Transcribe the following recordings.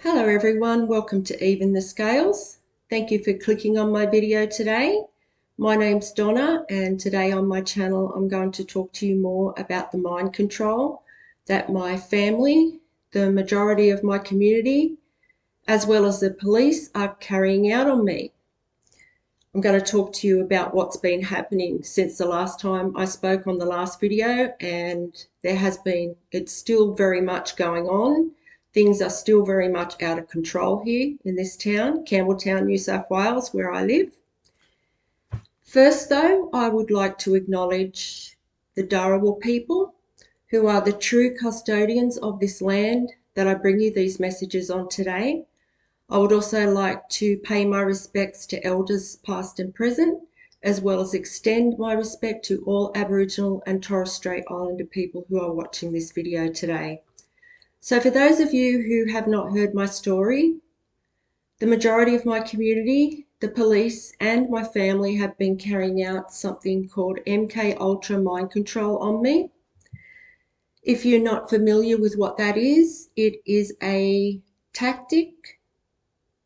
Hello everyone, welcome to Even the Scales. Thank you for clicking on my video today. My name's Donna and today on my channel I'm going to talk to you more about the mind control that my family, the majority of my community, as well as the police are carrying out on me. I'm going to talk to you about what's been happening since the last time I spoke on the last video, and it's still very much going on. Things are still very much out of control here in this town, Campbelltown, New South Wales, where I live. First though, I would like to acknowledge the Dharawal people, who are the true custodians of this land that I bring you these messages on today. I would also like to pay my respects to elders past and present, as well as extend my respect to all Aboriginal and Torres Strait Islander people who are watching this video today. So for those of you who have not heard my story, the majority of my community, the police and my family have been carrying out something called MK Ultra mind control on me. If you're not familiar with what that is, it is a tactic.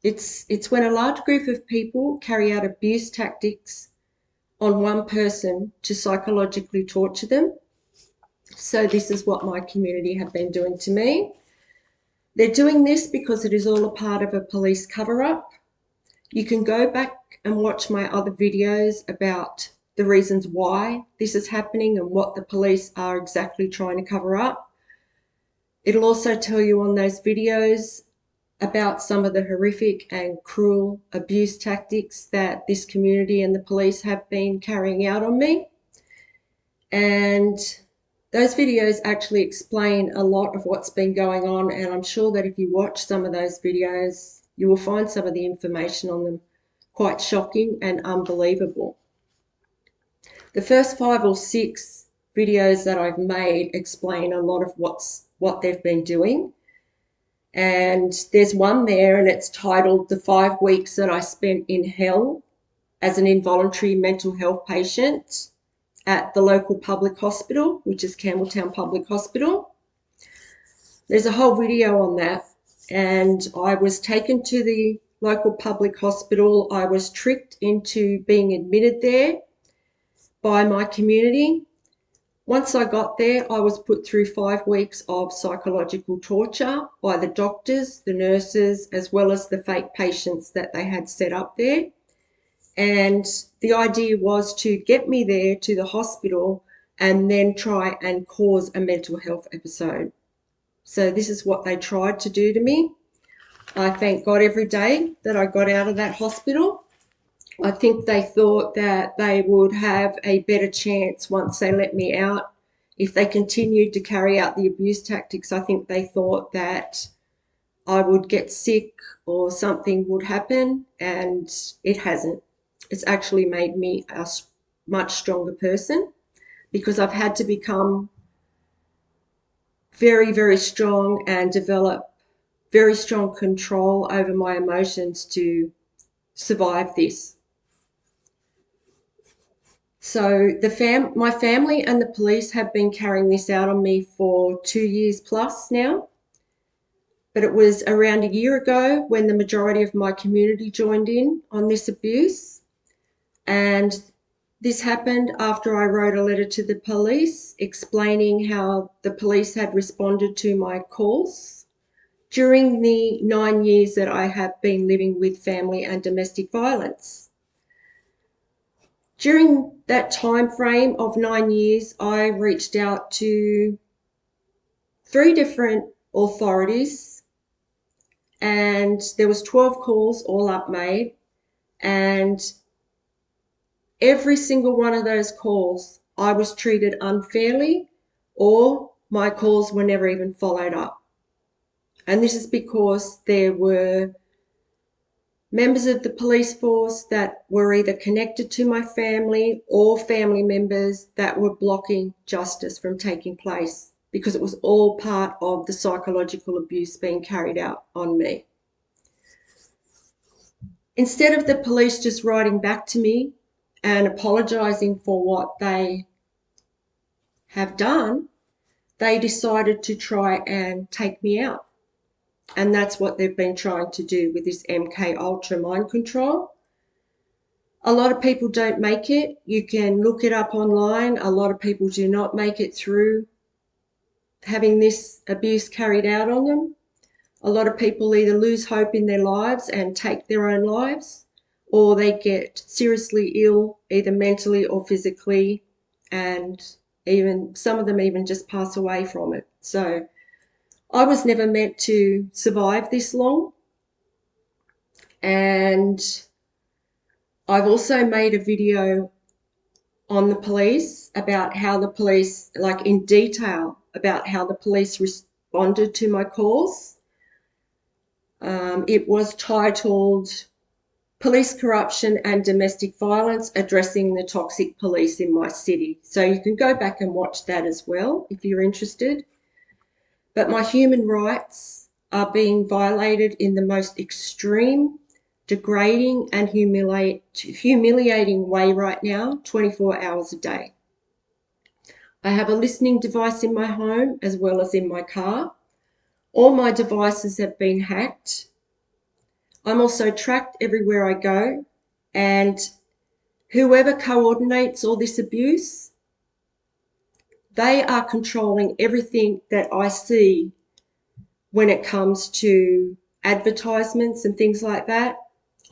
It's when a large group of people carry out abuse tactics on one person to psychologically torture them. So this is what my community have been doing to me. They're doing this because it is all a part of a police cover-up. You can go back and watch my other videos about the reasons why this is happening and what the police are exactly trying to cover up. It'll also tell you on those videos about some of the horrific and cruel abuse tactics that this community and the police have been carrying out on me. And those videos actually explain a lot of what's been going on, and I'm sure that if you watch some of those videos, you will find some of the information on them quite shocking and unbelievable. The first 5 or 6 videos that I've made explain a lot of what they've been doing. And there's one there and it's titled The 5 Weeks That I Spent in Hell as an Involuntary Mental Health Patient at the local public hospital, which is Campbelltown Public Hospital. There's a whole video on that, and I was taken to the local public hospital. I was tricked into being admitted there by my community. Once I got there, I was put through 5 weeks of psychological torture by the doctors, the nurses, as well as the fake patients that they had set up there. And the idea was to get me there to the hospital and then try and cause a mental health episode. So this is what they tried to do to me. I thank God every day that I got out of that hospital. I think they thought that they would have a better chance once they let me out. If they continued to carry out the abuse tactics, I think they thought that I would get sick or something would happen, and it hasn't. It's actually made me a much stronger person, because I've had to become very, very strong and develop very strong control over my emotions to survive this. So my family and the police have been carrying this out on me for 2 years plus now. But it was around a year ago when the majority of my community joined in on this abuse. And this happened after I wrote a letter to the police explaining how the police had responded to my calls during the 9 years that I have been living with family and domestic violence. During that time frame of 9 years, I reached out to 3 different authorities, and there was 12 calls all up made, and every single one of those calls I was treated unfairly, or my calls were never even followed up. And this is because there were members of the police force that were either connected to my family or family members that were blocking justice from taking place, because it was all part of the psychological abuse being carried out on me. Instead of the police just writing back to me and apologising for what they have done, they decided to try and take me out. And that's what they've been trying to do with this MK Ultra mind control. A lot of people don't make it. You can look it up online. A lot of people do not make it through having this abuse carried out on them. A lot of people either lose hope in their lives and take their own lives, or they get seriously ill, either mentally or physically, and even some of them even just pass away from it. So I was never meant to survive this long. And I've also made a video on the police about how the police, like in detail, about how the police responded to my calls. It was titled Police Corruption and Domestic Violence, Addressing the Toxic Police in My City. So you can go back and watch that as well if you're interested. But my human rights are being violated in the most extreme, degrading and humiliating way right now, 24 hours a day. I have a listening device in my home as well as in my car. All my devices have been hacked. I'm also tracked everywhere I go, and whoever coordinates all this abuse, they are controlling everything that I see when it comes to advertisements and things like that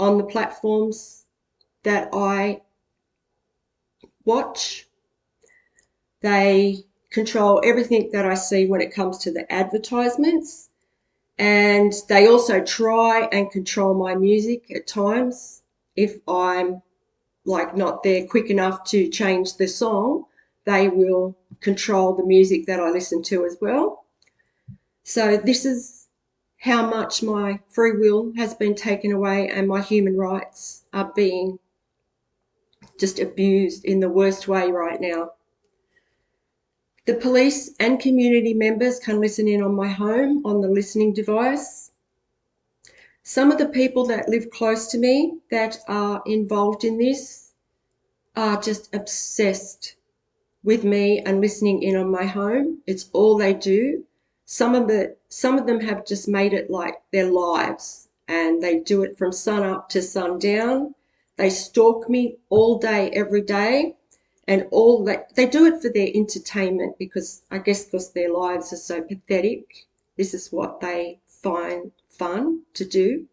on the platforms that I watch. They control everything that I see when it comes to the advertisements, and they also try and control my music at times. If I'm like not there quick enough to change the song, they will control the music that I listen to as well. So this is how much my free will has been taken away, and my human rights are being just abused in the worst way right now. The police and community members can listen in on my home on the listening device. Some of the people that live close to me that are involved in this are just obsessed with me and listening in on my home. It's all they do. Some of them have just made it like their lives, and they do it from sun up to sundown. They stalk me all day, every day, and all that they do it for their entertainment, because I guess because their lives are so pathetic. This is what they find fun to do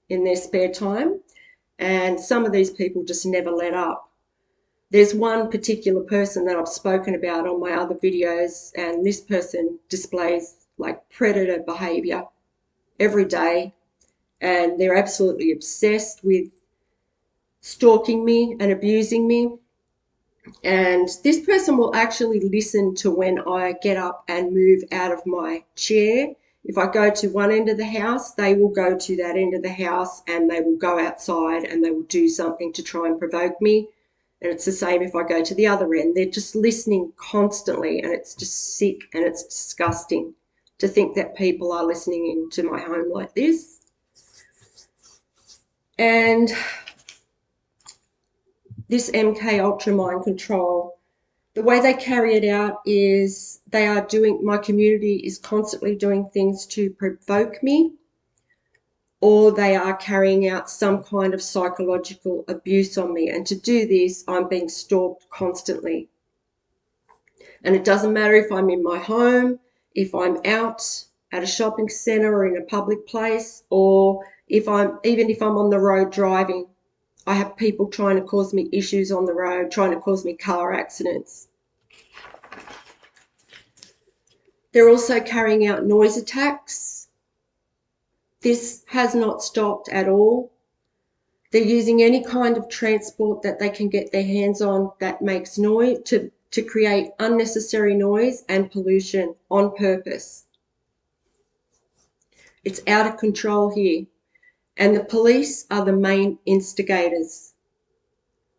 in their spare time. And some of these people just never let up. There's one particular person that I've spoken about on my other videos, and this person displays like predator behavior every day, and they're absolutely obsessed with stalking me and abusing me. And this person will actually listen to when I get up and move out of my chair. If I go to one end of the house, they will go to that end of the house, and they will go outside and they will do something to try and provoke me. And it's the same if I go to the other end. They're just listening constantly, and it's just sick and it's disgusting to think that people are listening into my home like this. And this MK Ultra mind control, the way they carry it out is my community is constantly doing things to provoke me, or they are carrying out some kind of psychological abuse on me. And to do this, I'm being stalked constantly. And it doesn't matter if I'm in my home, if I'm out at a shopping centre or in a public place, or even if I'm on the road driving. I have people trying to cause me issues on the road, trying to cause me car accidents. They're also carrying out noise attacks. This has not stopped at all. They're using any kind of transport that they can get their hands on that makes noise to create unnecessary noise and pollution on purpose. It's out of control here. And the police are the main instigators.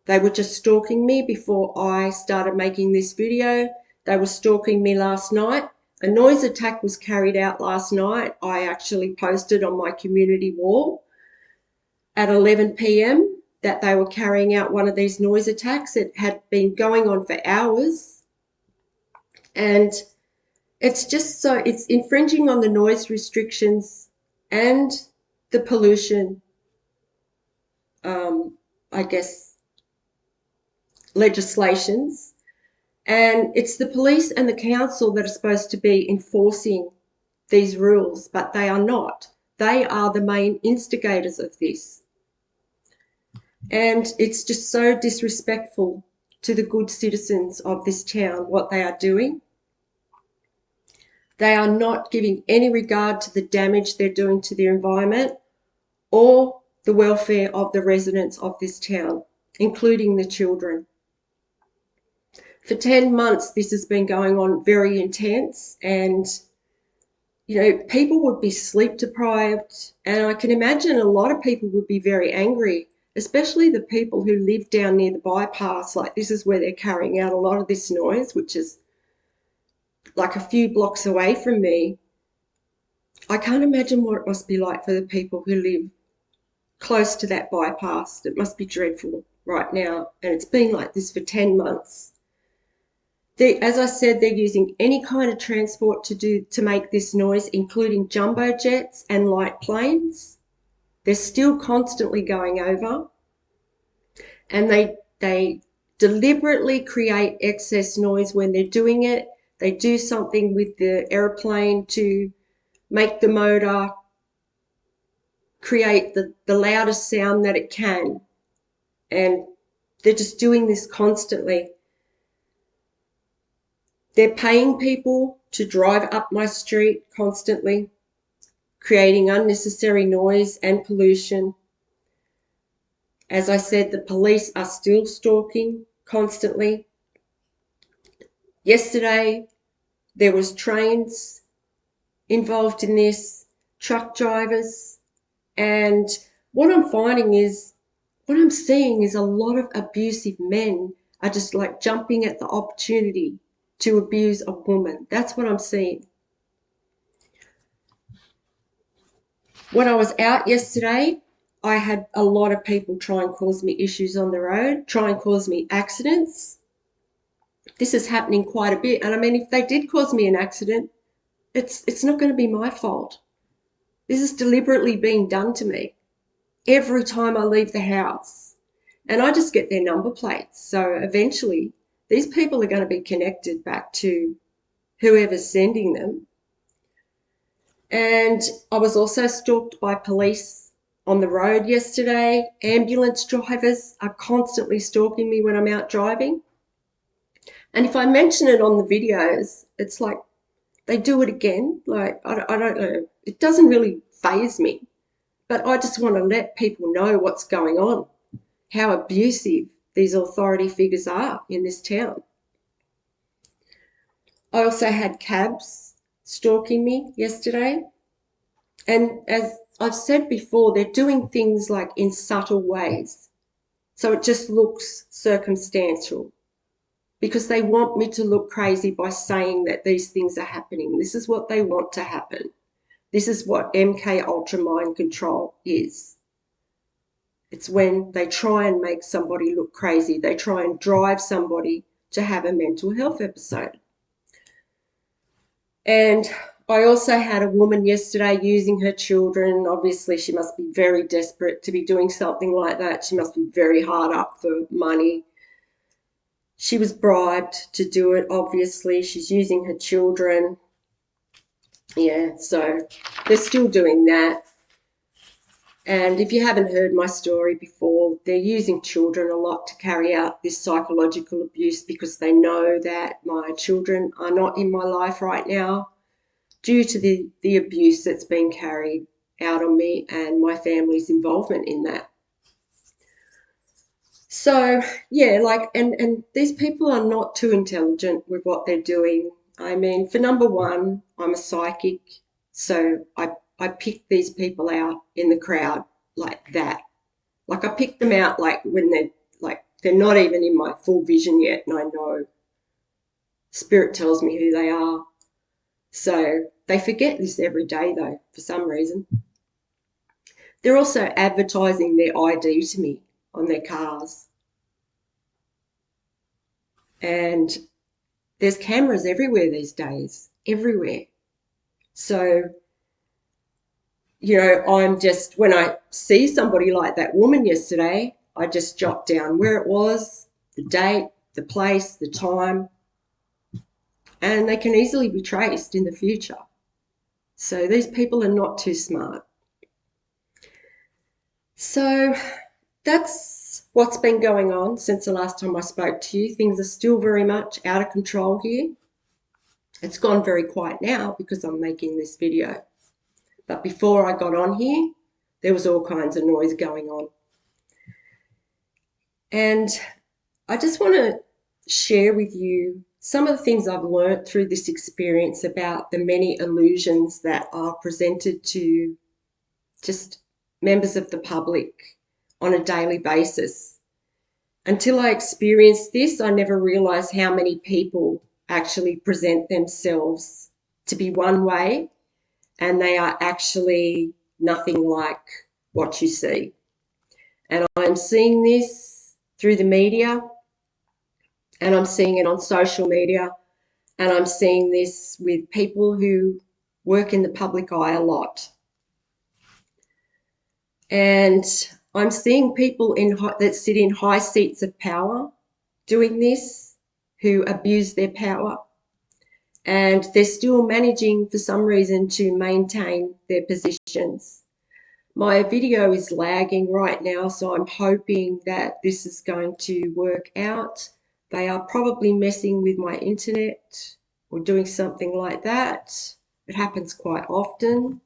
They were just stalking me before I started making this video. They were stalking me last night. A noise attack was carried out last night. I actually posted on my community wall at 11 p.m. that they were carrying out one of these noise attacks. It had been going on for hours. And it's infringing on the noise restrictions and the pollution, I guess, legislations. And it's the police and the council that are supposed to be enforcing these rules, but they are not. They are the main instigators of this. And it's just so disrespectful to the good citizens of this town, what they are doing. They are not giving any regard to the damage they're doing to the environment or the welfare of the residents of this town, including the children. For 10 months, this has been going on very intense, and people would be sleep deprived, and I can imagine a lot of people would be very angry, especially the people who live down near the bypass. Like, this is where they're carrying out a lot of this noise, which is like a few blocks away from me. I can't imagine what it must be like for the people who live close to that bypass. It must be dreadful right now, and it's been like this for 10 months. As I said, they're using any kind of transport to make this noise, including jumbo jets and light planes. They're still constantly going over, and they deliberately create excess noise when they're doing it. They do something with the airplane to make the motor create the loudest sound that it can, and they're just doing this constantly. They're paying people to drive up my street constantly, creating unnecessary noise and pollution. As I said, the police are still stalking constantly. Yesterday, there was trains involved in this, truck drivers, and what I'm seeing is a lot of abusive men are just like jumping at the opportunity to abuse a woman. That's what I'm seeing. When I was out yesterday, I had a lot of people try and cause me issues on the road, try and cause me accidents. This is happening quite a bit. And I mean, if they did cause me an accident, it's not going to be my fault. This is deliberately being done to me every time I leave the house. And I just get their number plates. So eventually, these people are going to be connected back to whoever's sending them. And I was also stalked by police on the road yesterday. Ambulance drivers are constantly stalking me when I'm out driving. And if I mention it on the videos, it's like they do it again. Like, I don't know. It doesn't really faze me. But I just want to let people know what's going on, how abusive these authority figures are in this town. I also had cabs stalking me yesterday. And as I've said before, they're doing things like in subtle ways. So it just looks circumstantial because they want me to look crazy by saying that these things are happening. This is what they want to happen. This is what MK Ultra mind control is. It's when they try and make somebody look crazy. They try and drive somebody to have a mental health episode. And I also had a woman yesterday using her children. Obviously, she must be very desperate to be doing something like that. She must be very hard up for money. She was bribed to do it, obviously. She's using her children. Yeah, so they're still doing that. And if you haven't heard my story before, they're using children a lot to carry out this psychological abuse because they know that my children are not in my life right now due to the abuse that's been carried out on me and my family's involvement in that. So, yeah, like, and these people are not too intelligent with what they're doing. I mean, for number one, I'm a psychic, so I pick these people out in the crowd like that. Like, I pick them out like when they're not even in my full vision yet, and I know spirit tells me who they are. So they forget this every day though, for some reason. They're also advertising their ID to me on their cars. And there's cameras everywhere these days, everywhere. So I'm just, when I see somebody like that woman yesterday, I just jot down where it was, the date, the place, the time, and they can easily be traced in the future. So these people are not too smart. So that's what's been going on since the last time I spoke to you. Things are still very much out of control here. It's gone very quiet now because I'm making this video. But before I got on here, there was all kinds of noise going on. And I just want to share with you some of the things I've learned through this experience about the many illusions that are presented to just members of the public on a daily basis. Until I experienced this, I never realized how many people actually present themselves to be one way, and they are actually nothing like what you see. And I'm seeing this through the media, and I'm seeing it on social media, and I'm seeing this with people who work in the public eye a lot. And I'm seeing people that sit in high seats of power doing this, who abuse their power, and they're still managing for some reason to maintain their positions. My video is lagging right now, so I'm hoping that this is going to work out. They are probably messing with my internet or doing something like that. It happens quite often.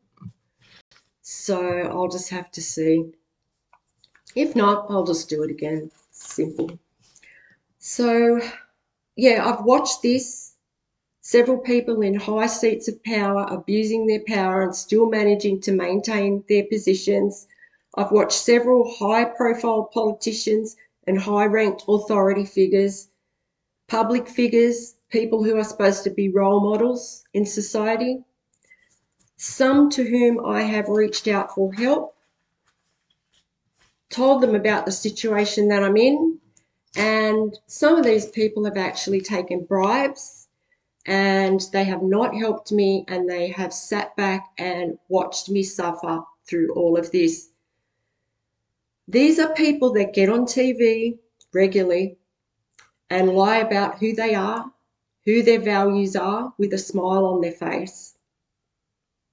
So I'll just have to see. If not, I'll just do it again. Simple. So, yeah, I've watched this. Several people in high seats of power abusing their power and still managing to maintain their positions. I've watched several high-profile politicians and high-ranked authority figures, public figures, people who are supposed to be role models in society, some to whom I have reached out for help, told them about the situation that I'm in, and some of these people have actually taken bribes, and they have not helped me, and they have sat back and watched me suffer through all of this. These are people that get on TV regularly and lie about who they are, who their values are, with a smile on their face.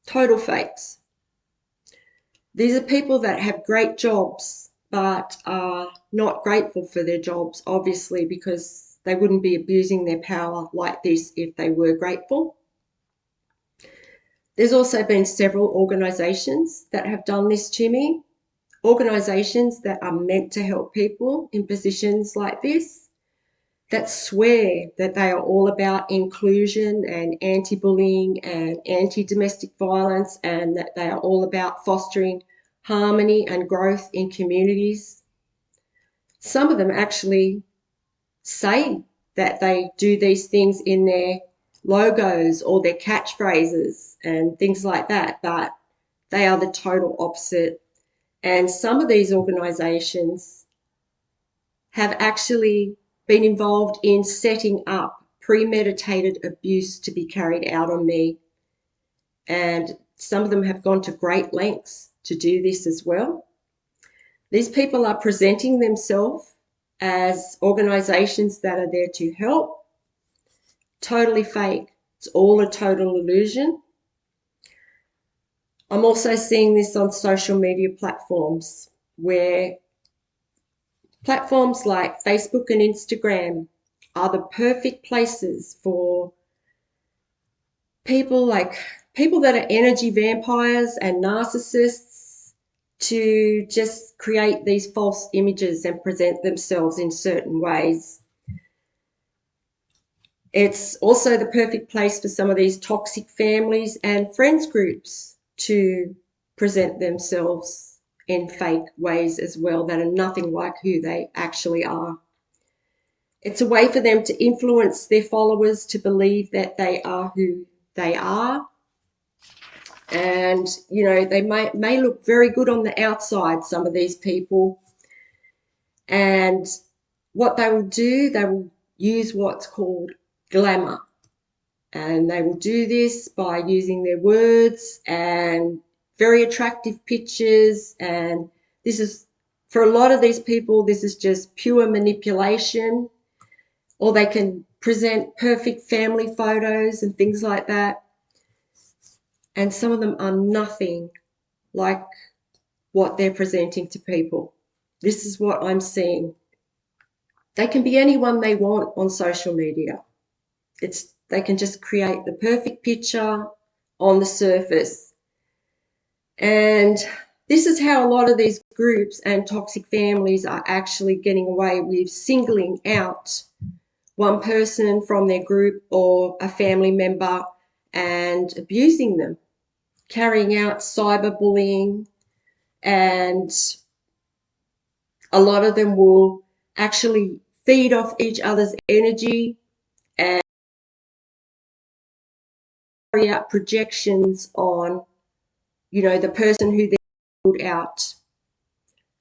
Total fakes. These are people that have great jobs but are not grateful for their jobs, obviously, because they wouldn't be abusing their power like this if they were grateful. There's also been several organisations that have done this to me, organisations that are meant to help people in positions like this, that swear that they are all about inclusion and anti-bullying and anti-domestic violence, and that they are all about fostering harmony and growth in communities. Some of them actually say that they do these things in their logos or their catchphrases and things like that, but they are the total opposite. And some of these organisations have actually been involved in setting up premeditated abuse to be carried out on me. And some of them have gone to great lengths to do this as well. These people are presenting themselves as organisations that are there to help. Totally fake. It's all a total illusion. I'm also seeing this on social media platforms, where platforms like Facebook and Instagram are the perfect places for people that are energy vampires and narcissists to just create these false images and present themselves in certain ways. It's also the perfect place for some of these toxic families and friends groups to present themselves in fake ways as well, that are nothing like who they actually are. It's a way for them to influence their followers to believe that they are who they are. And, they may look very good on the outside, some of these people. And what they will do, they will use what's called glamour. And they will do this by using their words and very attractive pictures, and this is, for a lot of these people, this is just pure manipulation, or they can present perfect family photos and things like that. And some of them are nothing like what they're presenting to people. This is what I'm seeing. They can be anyone they want on social media. They can just create the perfect picture on the surface. And this is how a lot of these groups and toxic families are actually getting away with singling out one person from their group or a family member and abusing them, carrying out cyberbullying, and a lot of them will actually feed off each other's energy and carry out projections on, the person who they put out.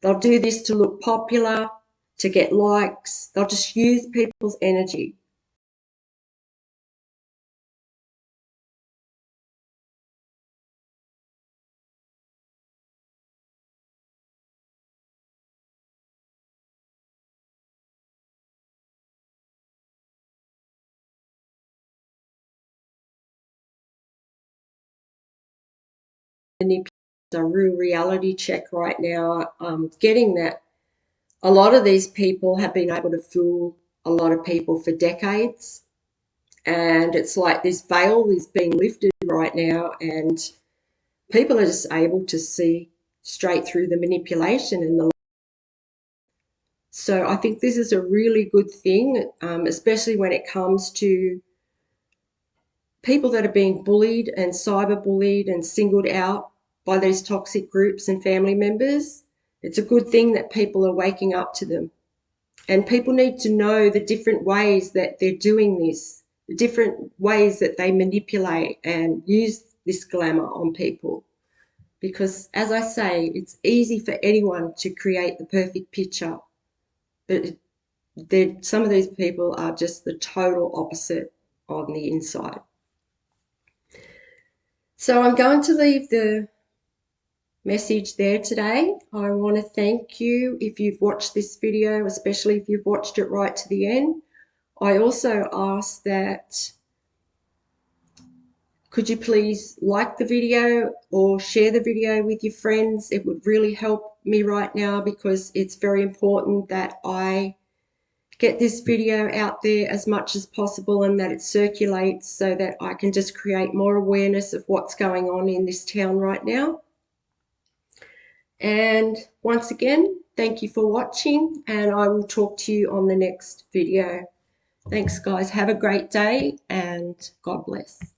They'll do this to look popular, to get likes. They'll just use people's energy. A real reality check right now, getting that a lot of these people have been able to fool a lot of people for decades, and it's like this veil is being lifted right now, and people are just able to see straight through the manipulation and the. So I think this is a really good thing, especially when it comes to people that are being bullied and cyberbullied and singled out by these toxic groups and family members. It's a good thing that people are waking up to them. And people need to know the different ways that they're doing this, the different ways that they manipulate and use this glamour on people. Because, as I say, it's easy for anyone to create the perfect picture. But some of these people are just the total opposite on the inside. So I'm going to leave the message there today. I want to thank you if you've watched this video, especially if you've watched it right to the end. I also ask that could you please like the video or share the video with your friends. It would really help me right now, because it's very important that I get this video out there as much as possible and that it circulates, so that I can just create more awareness of what's going on in this town right now. And once again, thank you for watching, and I will talk to you on the next video. Thanks, guys. Have a great day, and God bless.